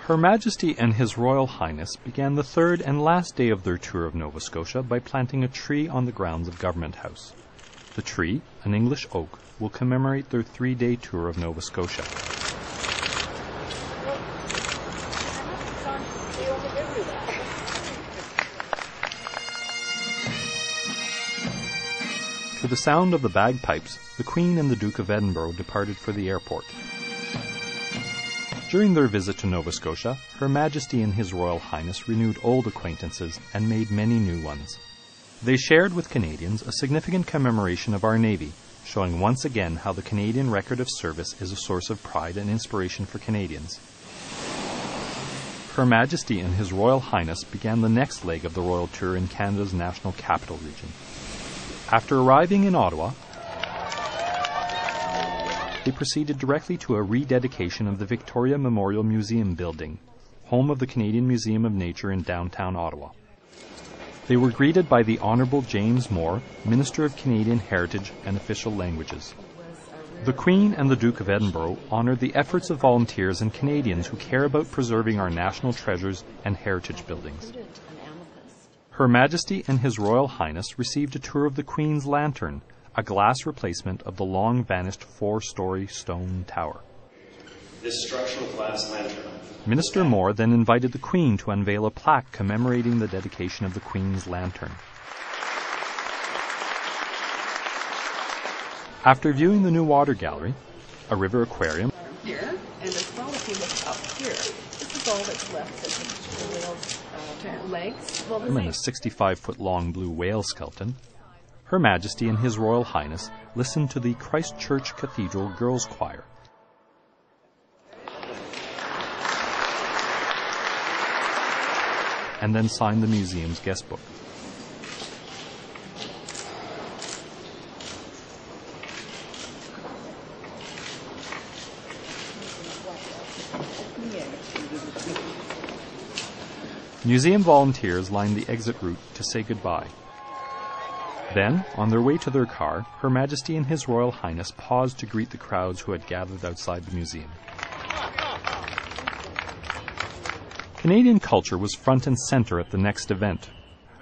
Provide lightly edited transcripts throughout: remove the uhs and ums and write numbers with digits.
Her Majesty and His Royal Highness began the third and last day of their tour of Nova Scotia by planting a tree on the grounds of Government House. The tree, an English oak, will commemorate their 3-day tour of Nova Scotia. To the sound of the bagpipes, the Queen and the Duke of Edinburgh departed for the airport. During their visit to Nova Scotia, Her Majesty and His Royal Highness renewed old acquaintances and made many new ones. They shared with Canadians a significant commemoration of our Navy, showing once again how the Canadian record of service is a source of pride and inspiration for Canadians. Her Majesty and His Royal Highness began the next leg of the royal tour in Canada's National Capital Region. After arriving in Ottawa, they proceeded directly to a rededication of the Victoria Memorial Museum building, home of the Canadian Museum of Nature in downtown Ottawa. They were greeted by the Honourable James Moore, Minister of Canadian Heritage and Official Languages. The Queen and the Duke of Edinburgh honoured the efforts of volunteers and Canadians who care about preserving our national treasures and heritage buildings. Her Majesty and His Royal Highness received a tour of the Queen's Lantern, a glass replacement of the long-vanished 4-story stone tower. This structural glass lantern. Minister Moore then invited the Queen to unveil a plaque commemorating the dedication of the Queen's Lantern. After viewing the new water gallery, a river aquarium, here, and as well if you look up here, this is all that's left of the whale's legs. Well, and a 65-foot-long blue whale skeleton, Her Majesty and His Royal Highness listened to the Christ Church Cathedral Girls' Choir. And then signed the museum's guest book. Museum volunteers lined the exit route to say goodbye. Then, on their way to their car, Her Majesty and His Royal Highness paused to greet the crowds who had gathered outside the museum. Canadian culture was front and centre at the next event.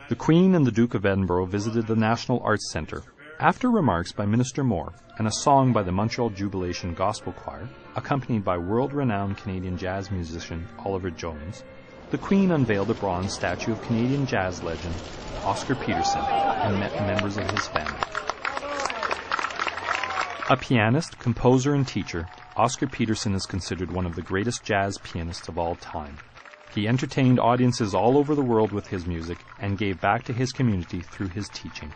The Queen and the Duke of Edinburgh visited the National Arts Centre. After remarks by Minister Moore and a song by the Montreal Jubilation Gospel Choir, accompanied by world-renowned Canadian jazz musician Oliver Jones, the Queen unveiled a bronze statue of Canadian jazz legend Oscar Peterson and met members of his family. A pianist, composer, and teacher, Oscar Peterson is considered one of the greatest jazz pianists of all time. He entertained audiences all over the world with his music and gave back to his community through his teaching.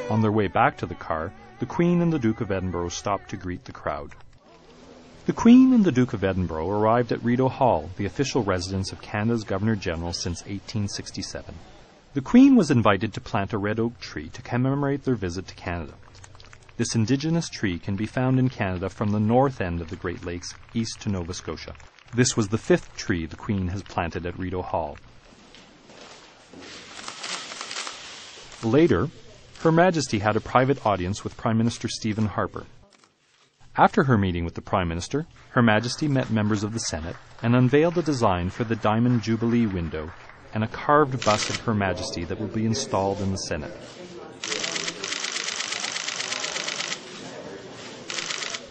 On their way back to the car, the Queen and the Duke of Edinburgh stopped to greet the crowd. The Queen and the Duke of Edinburgh arrived at Rideau Hall, the official residence of Canada's Governor-General since 1867. The Queen was invited to plant a red oak tree to commemorate their visit to Canada. This indigenous tree can be found in Canada from the north end of the Great Lakes east to Nova Scotia. This was the 5th tree the Queen has planted at Rideau Hall. Later, Her Majesty had a private audience with Prime Minister Stephen Harper. After her meeting with the Prime Minister, Her Majesty met members of the Senate and unveiled a design for the Diamond Jubilee window and a carved bust of Her Majesty that will be installed in the Senate.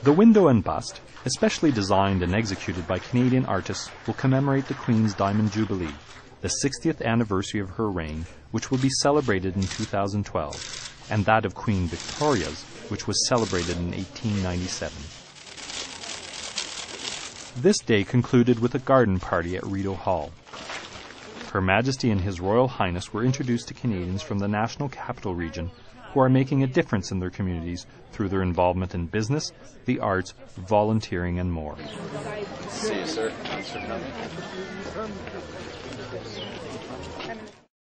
The window and bust, especially designed and executed by Canadian artists, will commemorate the Queen's Diamond Jubilee, the 60th anniversary of her reign, which will be celebrated in 2012, and that of Queen Victoria's, which was celebrated in 1897. This day concluded with a garden party at Rideau Hall. Her Majesty and His Royal Highness were introduced to Canadians from the National Capital Region who are making a difference in their communities through their involvement in business, the arts, volunteering, and more. See you, sir. Thanks for coming.